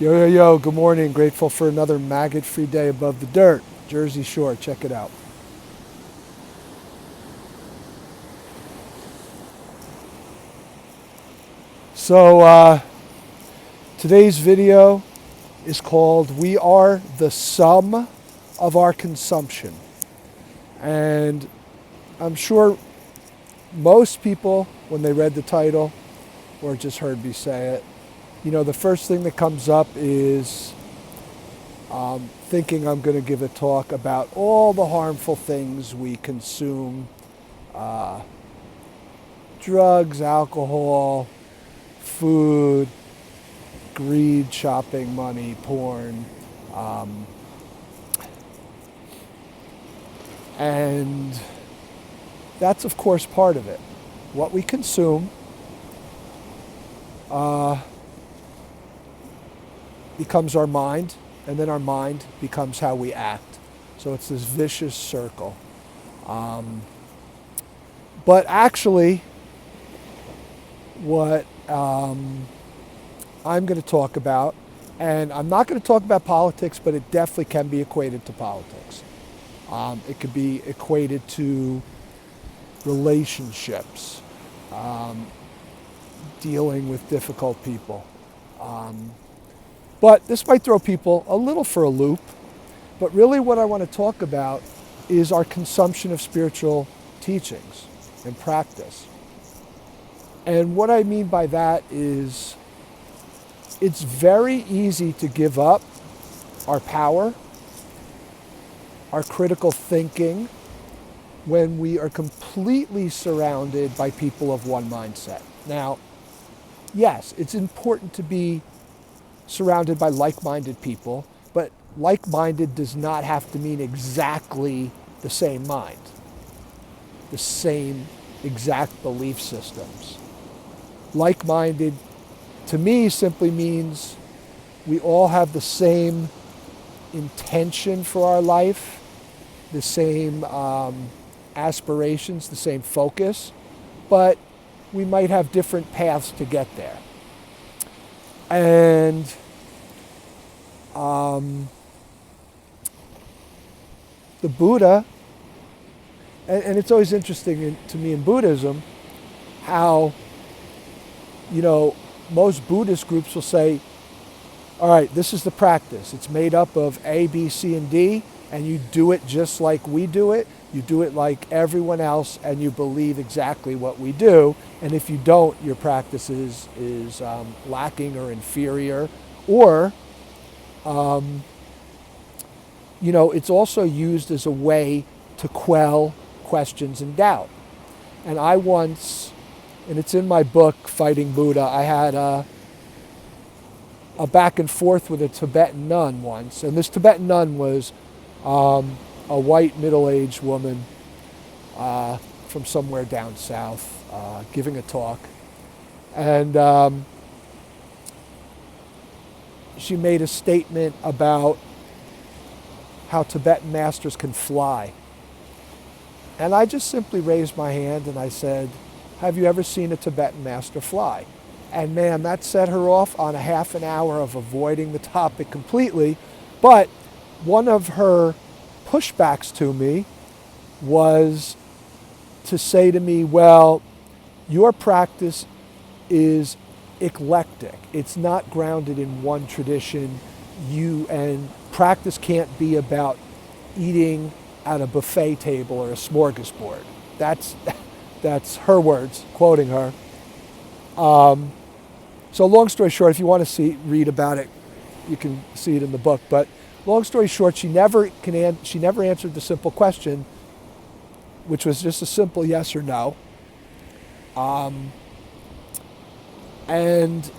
Yo, yo, yo, good morning. Grateful for another maggot-free day above the dirt. Jersey Shore, check it out. So, today's video is called We Are the Sum of Our Consumption. And I'm sure most people, when they read the title or just heard me say it, the first thing that comes up is thinking I'm going to give a talk about all the harmful things we consume, drugs, alcohol, food, greed, shopping, money, porn, and that's of course part of it. What we consume becomes our mind, and then our mind becomes how we act. So it's this vicious circle. But actually, what I'm going to talk about, and I'm not going to talk about politics, but it definitely can be equated to politics. It could be equated to relationships, dealing with difficult people. But this might throw people a little for a loop. But really what I want to talk about is our consumption of spiritual teachings and practice. And what I mean by that is it's very easy to give up our power, our critical thinking, when we are completely surrounded by people of one mindset. Now, yes, it's important to be surrounded by like-minded people, but like-minded does not have to mean exactly the same mind, the same exact belief systems. Like-minded, to me, simply means we all have the same intention for our life, the same aspirations, the same focus, but we might have different paths to get there. And the Buddha, and it's always interesting to me in Buddhism how, most Buddhist groups will say, all right, this is the practice. It's made up of A, B, C, and D, and you do it just like we do it. You do it like everyone else, and you believe exactly what we do. And if you don't, your practice is lacking or inferior. Or, it's also used as a way to quell questions and doubt. And I once, and it's in my book, Fighting Buddha, I had a back and forth with a Tibetan nun once. And this Tibetan nun was a white middle-aged woman from somewhere down south giving a talk. And she made a statement about how Tibetan masters can fly. And I just simply raised my hand and I said, have you ever seen a Tibetan master fly? And man, that set her off on a half an hour of avoiding the topic completely. But one of her pushbacks to me was to say to me, well, your practice is eclectic. It's not grounded in one tradition. And practice can't be about eating at a buffet table or a smorgasbord. That's her words, quoting her. So long story short, if you want to read about it, you can see it in the book. But long story short, she never answered the simple question, which was just a simple yes or no. And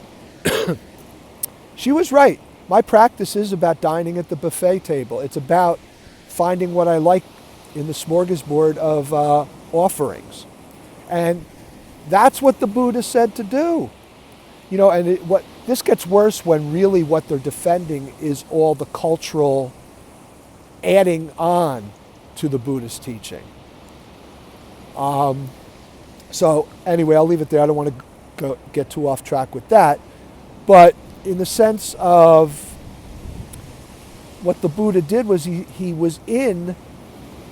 she was right. My practice is about dining at the buffet table. It's about finding what I like in the smorgasbord of offerings. And that's what the Buddha said to do. This gets worse when really what they're defending is all the cultural adding on to the Buddhist teaching. So anyway, I'll leave it there. I don't want to get too off track with that. But in the sense of what the Buddha did was he was in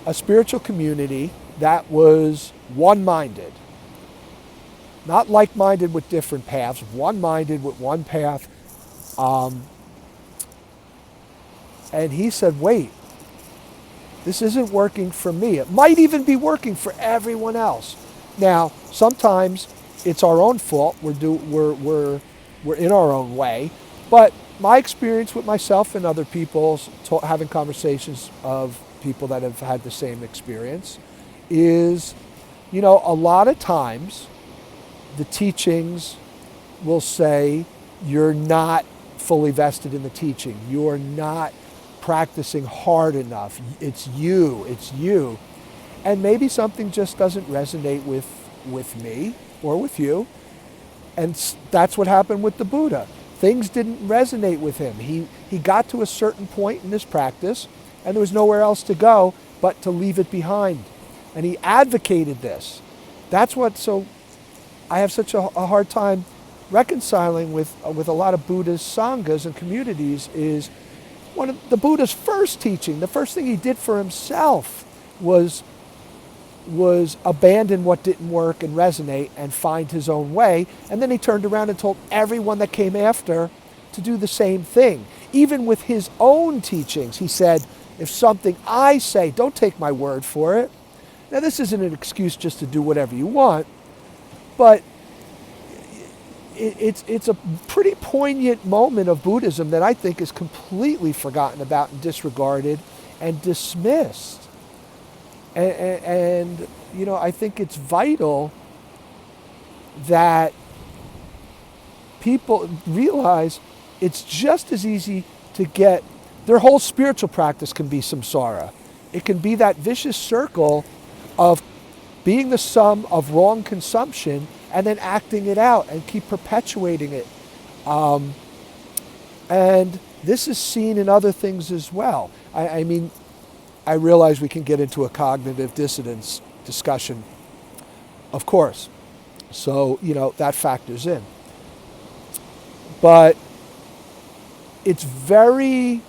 a spiritual community that was one-minded. Not like-minded with different paths, one-minded with one path. And he said, wait, this isn't working for me. It might even be working for everyone else. Now, sometimes it's our own fault. We're in our own way. But my experience with myself and other people, having conversations of people that have had the same experience, is, a lot of times the teachings will say you're not fully vested in the teaching. You're not practicing hard enough. It's you. And maybe something just doesn't resonate with me or with you. And that's what happened with the Buddha. Things didn't resonate with him. He got to a certain point in his practice and there was nowhere else to go but to leave it behind. And he advocated this. That's what, so I have such a hard time reconciling with a lot of Buddha's sanghas and communities is one of the Buddha's first teaching, the first thing he did for himself was abandon what didn't work and resonate and find his own way. And then he turned around and told everyone that came after to do the same thing. Even with his own teachings, he said, if something I say, don't take my word for it. Now, this isn't an excuse just to do whatever you want, but it's a pretty poignant moment of Buddhism that I think is completely forgotten about and disregarded and dismissed. And I think it's vital that people realize it's just as easy to get, their whole spiritual practice can be samsara. It can be that vicious circle of being the sum of wrong consumption and then acting it out and keep perpetuating it. And this is seen in other things as well. I mean, I realize we can get into a cognitive dissonance discussion, of course. So, that factors in. But it's very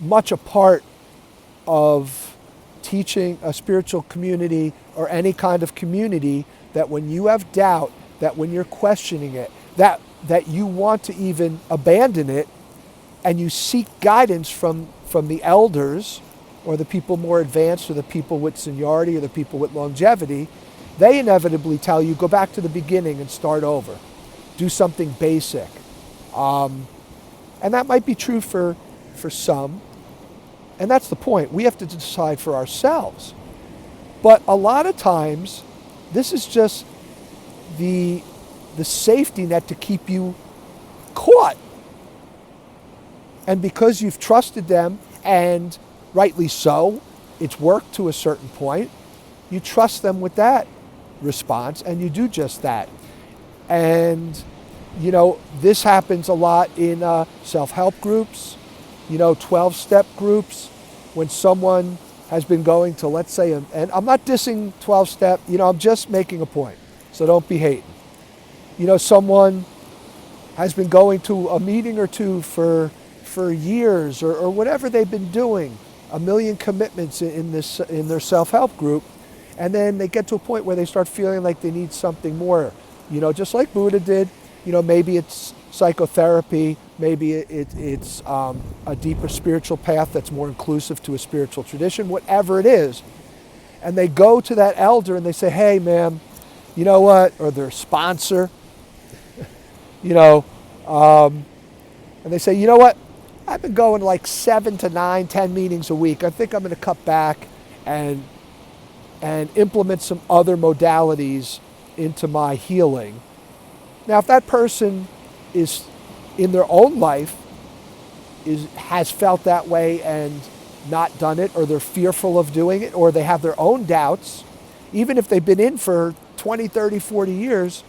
much a part of teaching a spiritual community or any kind of community that when you have doubt, that when you're questioning it, that you want to even abandon it and you seek guidance from the elders or the people more advanced or the people with seniority or the people with longevity, they inevitably tell you, go back to the beginning and start over. Do something basic. And that might be true for some. And that's the point. We have to decide for ourselves. But a lot of times, this is just the safety net to keep you caught. And because you've trusted them, and rightly so, it's worked to a certain point, you trust them with that response, and you do just that. And, this happens a lot in self-help groups, 12-step groups, when someone has been going to, let's say, and I'm not dissing 12-step, I'm just making a point, so don't be hating. Someone has been going to a meeting or two for years or whatever they've been doing, a million commitments in their self-help group, and then they get to a point where they start feeling like they need something more, just like Buddha did. Maybe it's psychotherapy, maybe it's a deeper spiritual path that's more inclusive to a spiritual tradition, whatever it is. And they go to that elder and they say, hey, ma'am, you know what? Or their sponsor, and they say, you know what? I've been going like 7 to 9, 10 meetings a week. I think I'm going to cut back and implement some other modalities into my healing. Now, if that person is in their own life has felt that way and not done it, or they're fearful of doing it, or they have their own doubts, even if they've been in for 20, 30, 40 years,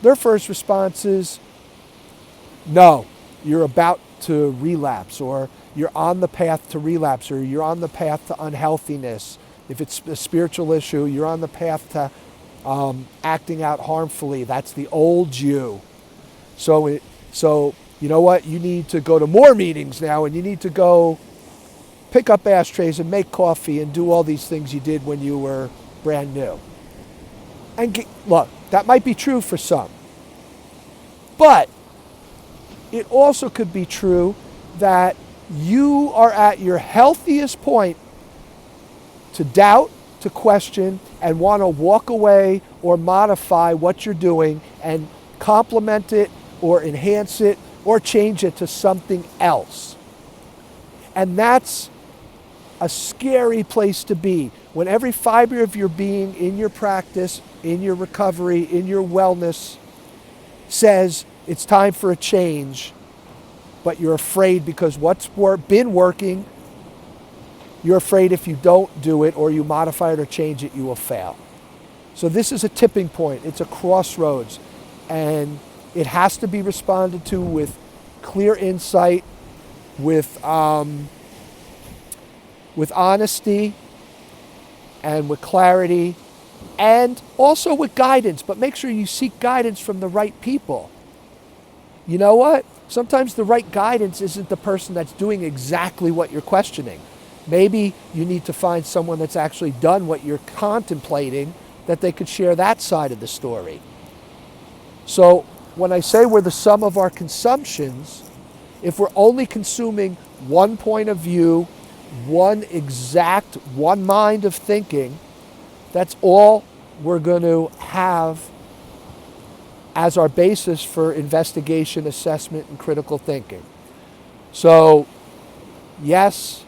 their first response is, no, you're about to relapse, or you're on the path to relapse, or you're on the path to unhealthiness. If it's a spiritual issue, you're on the path to acting out harmfully. That's the old you. So you know what? You need to go to more meetings now, and you need to go pick up ashtrays and make coffee and do all these things you did when you were brand new. And look, that might be true for some. But it also could be true that you are at your healthiest point to doubt, to question, and want to walk away or modify what you're doing and complement it or enhance it or change it to something else. And that's a scary place to be, when every fiber of your being, in your practice, in your recovery, in your wellness, says it's time for a change, but you're afraid because what's been working, you're afraid if you don't do it or you modify it or change it, you will fail. So this is a tipping point. It's a crossroads, and it has to be responded to with clear insight, with honesty, and with clarity, and also with guidance. But make sure you seek guidance from the right people. You know what? Sometimes the right guidance isn't the person that's doing exactly what you're questioning. Maybe you need to find someone that's actually done what you're contemplating, that they could share that side of the story. So when I say we're the sum of our consumptions, if we're only consuming one point of view, one mind of thinking, that's all we're going to have as our basis for investigation, assessment, and critical thinking. So, yes,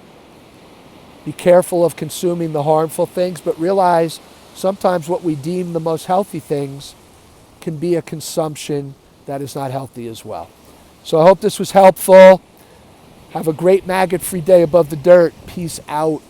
be careful of consuming the harmful things, but realize sometimes what we deem the most healthy things can be a consumption that is not healthy as well. So I hope this was helpful. Have a great maggot-free day above the dirt. Peace out.